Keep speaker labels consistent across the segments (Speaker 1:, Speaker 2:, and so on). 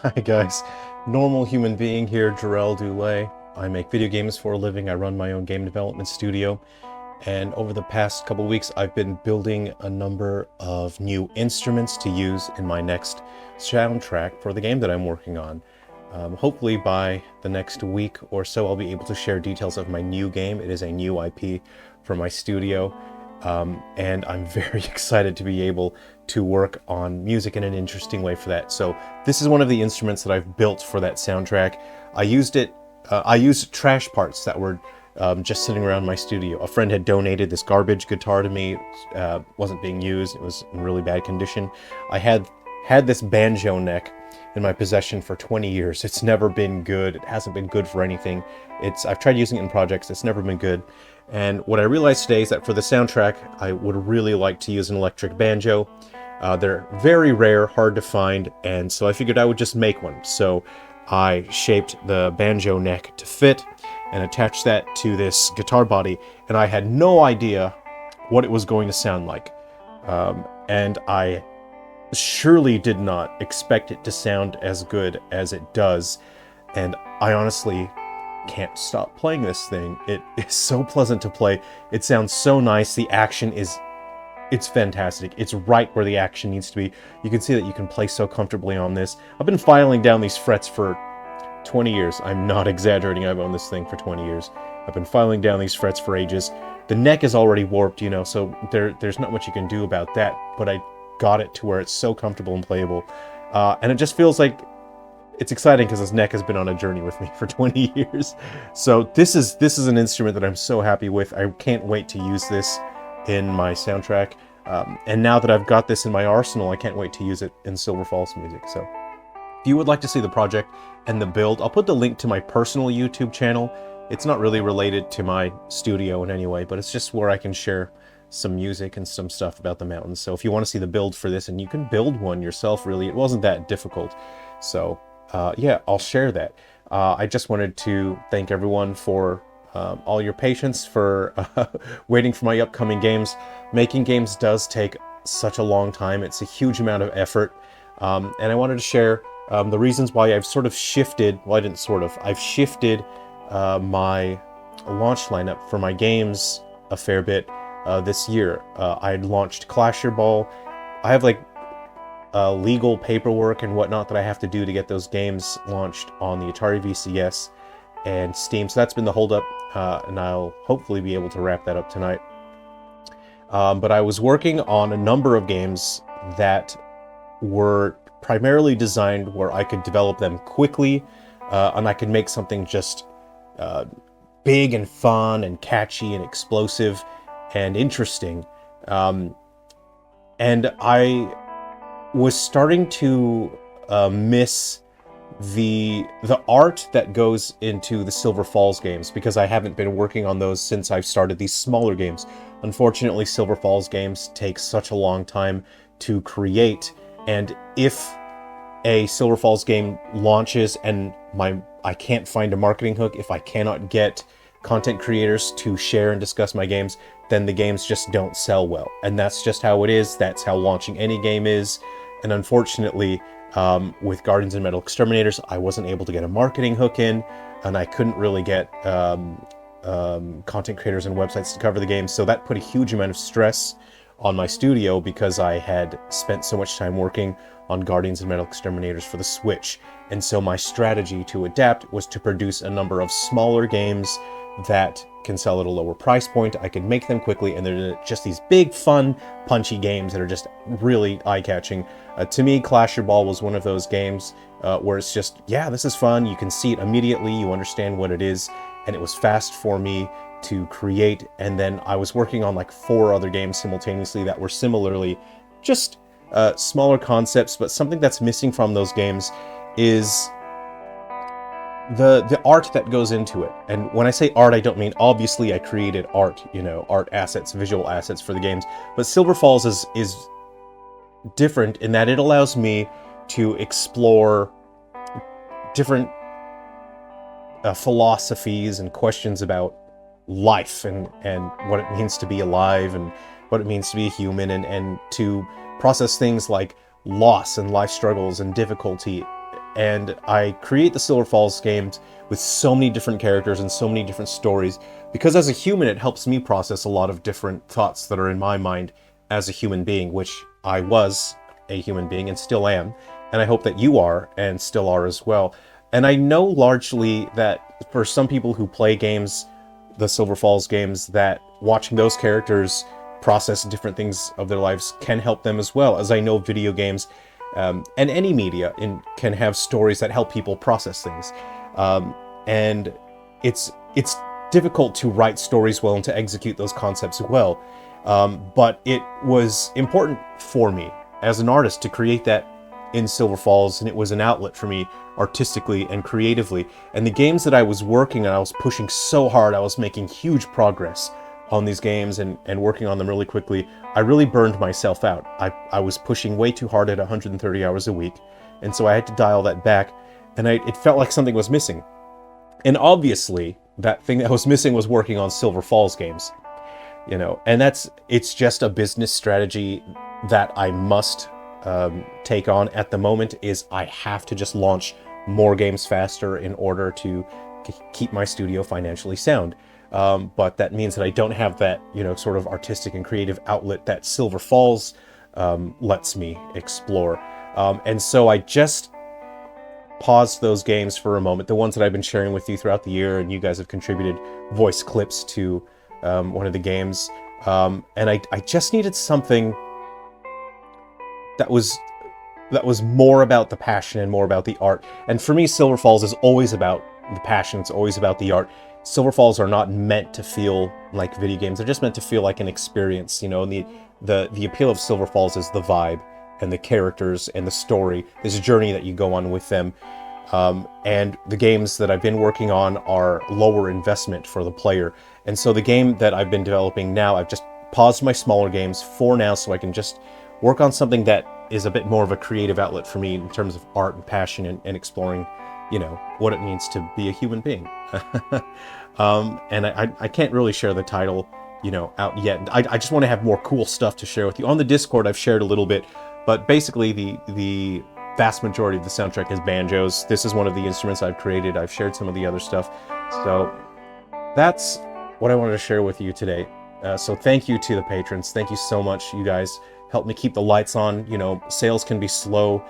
Speaker 1: Hi guys, normal human being here, Jerrel Dulay. I make video games for a living. I run my own game development studio. And over the past couple weeks, I've been building a number of new instruments to use in my next soundtrack for the game that I'm working on. Hopefully by the next week or so, I'll be able to share details of my new game. It is a new IP for my studio. And I'm very excited to be able to work on music in an interesting way for that. So this is one of the instruments that I've built for that soundtrack. I used trash parts that were just sitting around my studio. A friend had donated this garbage guitar to me. It wasn't being used. It was in really bad condition. I had this banjo neck in my possession for 20 years. It's never been good. It hasn't been good for anything. I've tried using it in projects. It's never been good. And what I realized today is that for the soundtrack, I would really like to use an electric banjo. They're very rare, hard to find, and so I figured I would just make one. So I shaped the banjo neck to fit and attached that to this guitar body, and I had no idea what it was going to sound like. And I surely did not expect it to sound as good as it does, and I honestly can't stop playing this thing. It is so pleasant to play. It sounds so nice. The action it's fantastic. It's right where the action needs to be. You can see that you can play so comfortably on this. I've been filing down these frets for 20 years. I'm not exaggerating. I've owned this thing for 20 years. I've been filing down these frets for ages. The neck is already warped, so there's not much you can do about that, but I got it to where it's so comfortable and playable. And it just feels like it's exciting because this neck has been on a journey with me for 20 years. So this is an instrument that I'm so happy with. I can't wait to use this in my soundtrack. And now that I've got this in my arsenal, I can't wait to use it in Silver Falls music. So if you would like to see the project and the build, I'll put the link to my personal YouTube channel. It's not really related to my studio in any way, but it's just where I can share some music and some stuff about the mountains. So if you want to see the build for this, and you can build one yourself, really, it wasn't that difficult. So yeah, I'll share that. I just wanted to thank everyone for all your patience, for waiting for my upcoming games. Making games does take such a long time. It's a huge amount of effort. And I wanted to share the reasons why I've sort of shifted, well, I didn't sort of, I've shifted my launch lineup for my games a fair bit this year. I launched Clasherball. I have legal paperwork and whatnot that I have to do to get those games launched on the Atari VCS and Steam. So that's been the holdup, and I'll hopefully be able to wrap that up tonight. But I was working on a number of games that were primarily designed where I could develop them quickly, and I could make something just big and fun and catchy and explosive and interesting. And I was starting to miss the art that goes into the Silver Falls games, because I haven't been working on those since I've started these smaller games. Unfortunately, Silver Falls games take such a long time to create, and if a Silver Falls game launches and I can't find a marketing hook, if I cannot get content creators to share and discuss my games, then the games just don't sell well. And that's just how it is. That's how launching any game is. And unfortunately, with Guardians and Metal Exterminators, I wasn't able to get a marketing hook in, and I couldn't really get content creators and websites to cover the game. So that put a huge amount of stress on my studio, because I had spent so much time working on Guardians and Metal Exterminators for the Switch. And so my strategy to adapt was to produce a number of smaller games that can sell at a lower price point. I can make them quickly, and they're just these big, fun, punchy games that are just really eye-catching. To me, Clasherball was one of those games where it's just, yeah, this is fun. You can see it immediately. You understand what it is. And it was fast for me to create. And then I was working on 4 other games simultaneously that were similarly just smaller concepts. But something that's missing from those games is the art that goes into it. And when I say art, I don't mean obviously I created art, art assets, visual assets for the games. But Silver Falls is different in that it allows me to explore different philosophies and questions about life and what it means to be alive and what it means to be a human, and to process things like loss and life struggles and difficulty and I create the Silver Falls games with so many different characters and so many different stories, because as a human, it helps me process a lot of different thoughts that are in my mind as a human being, which I was a human being and still am, and I hope that you are and still are as well. And I know largely that for some people who play games, the Silver Falls games, that watching those characters process different things of their lives can help them as well, as I know video games and any media can have stories that help people process things. And it's difficult to write stories well and to execute those concepts well. But it was important for me as an artist to create that in Silver Falls, and it was an outlet for me artistically and creatively. And the games that I was working on, I was pushing so hard, I was making huge progress on these games and working on them really quickly. I really burned myself out. I was pushing way too hard at 130 hours a week, and so I had to dial that back, and it felt like something was missing. And obviously, that thing that was missing was working on Silver Falls games. You know, and it's just a business strategy that I must take on at the moment. Is I have to just launch more games faster in order to keep my studio financially sound. But that means that I don't have that, you know, sort of artistic and creative outlet that Silver Falls lets me explore. And so I just paused those games for a moment, the ones that I've been sharing with you throughout the year, and you guys have contributed voice clips to one of the games. And I just needed something that was more about the passion and more about the art. And for me, Silver Falls is always about the passion. It's always about the art. Silver Falls are not meant to feel like video games. They're just meant to feel like an experience, you know. And the appeal of Silver Falls is the vibe and the characters and the story, this journey that you go on with them. And the games that I've been working on are lower investment for the player. And so the game that I've been developing now, I've just paused my smaller games for now so I can just work on something that is a bit more of a creative outlet for me in terms of art and passion and exploring, you know, what it means to be a human being. And I can't really share the title, you know, out yet. I just want to have more cool stuff to share with you. On the Discord, I've shared a little bit, but basically the vast majority of the soundtrack is banjos. This is one of the instruments I've created. I've shared some of the other stuff. So that's what I wanted to share with you today. So thank you to the patrons. Thank you so much. You guys help me keep the lights on. You know, sales can be slow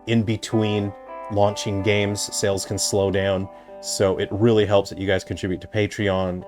Speaker 1: in between launching games. Sales can slow down. So it really helps that you guys contribute to Patreon.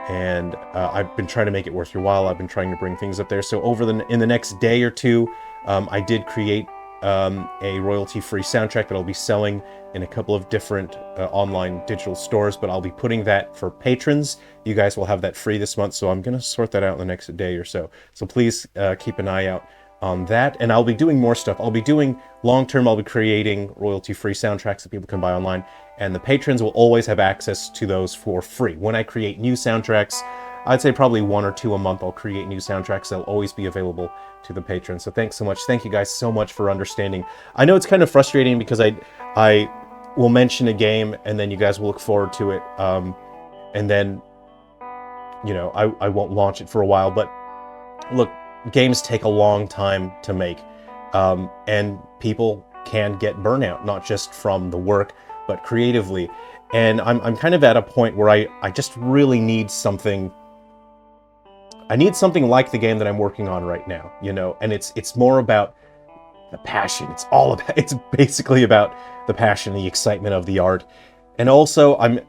Speaker 1: And I've been trying to make it worth your while. I've been trying to bring things up there. So in the next day or two, I did create a royalty-free soundtrack that I'll be selling in a couple of different online digital stores, but I'll be putting that for patrons. You guys will have that free this month, so I'm going to sort that out in the next day or so. So please keep an eye out on that, and I'll be doing more stuff. I'll be doing long-term, I'll be creating royalty-free soundtracks that people can buy online, and the patrons will always have access to those for free. When I create new soundtracks, I'd say probably 1 or 2 a month, I'll create new soundtracks. They'll always be available to the patrons. So thanks so much. Thank you guys so much for understanding. I know it's kind of frustrating because I will mention a game and then you guys will look forward to it. And then, you know, I won't launch it for a while. But look, games take a long time to make. And people can get burnout, not just from the work, but creatively. And I'm kind of at a point where I just really need something. I need something like the game that I'm working on right now, you know, and it's more about the passion. It's basically about the passion, the excitement of the art. And also I'm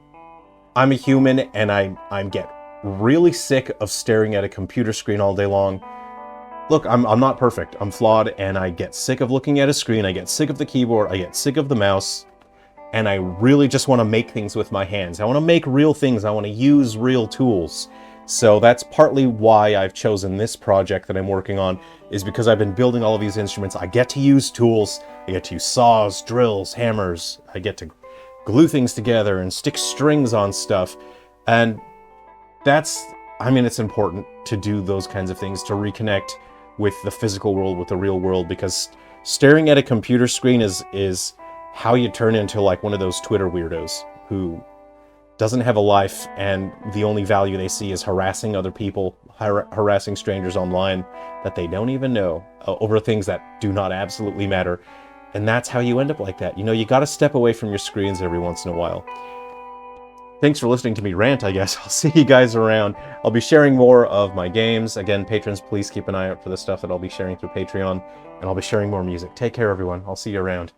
Speaker 1: a human and I get really sick of staring at a computer screen all day long. Look, I'm not perfect. I'm flawed and I get sick of looking at a screen. I get sick of the keyboard. I get sick of the mouse. And I really just want to make things with my hands. I want to make real things. I want to use real tools. So that's partly why I've chosen this project that I'm working on, is because I've been building all of these instruments. I get to use tools. I get to use saws, drills, hammers. I get to glue things together and stick strings on stuff. And it's important to do those kinds of things, to reconnect with the physical world, with the real world, because staring at a computer screen is how you turn into like one of those Twitter weirdos who doesn't have a life and the only value they see is harassing other people, harassing strangers online that they don't even know over things that do not absolutely matter. And that's how you end up like that. You know, you got to step away from your screens every once in a while. Thanks for listening to me rant, I guess. I'll see you guys around. I'll be sharing more of my games. Again, patrons, please keep an eye out for the stuff that I'll be sharing through Patreon. And I'll be sharing more music. Take care, everyone. I'll see you around.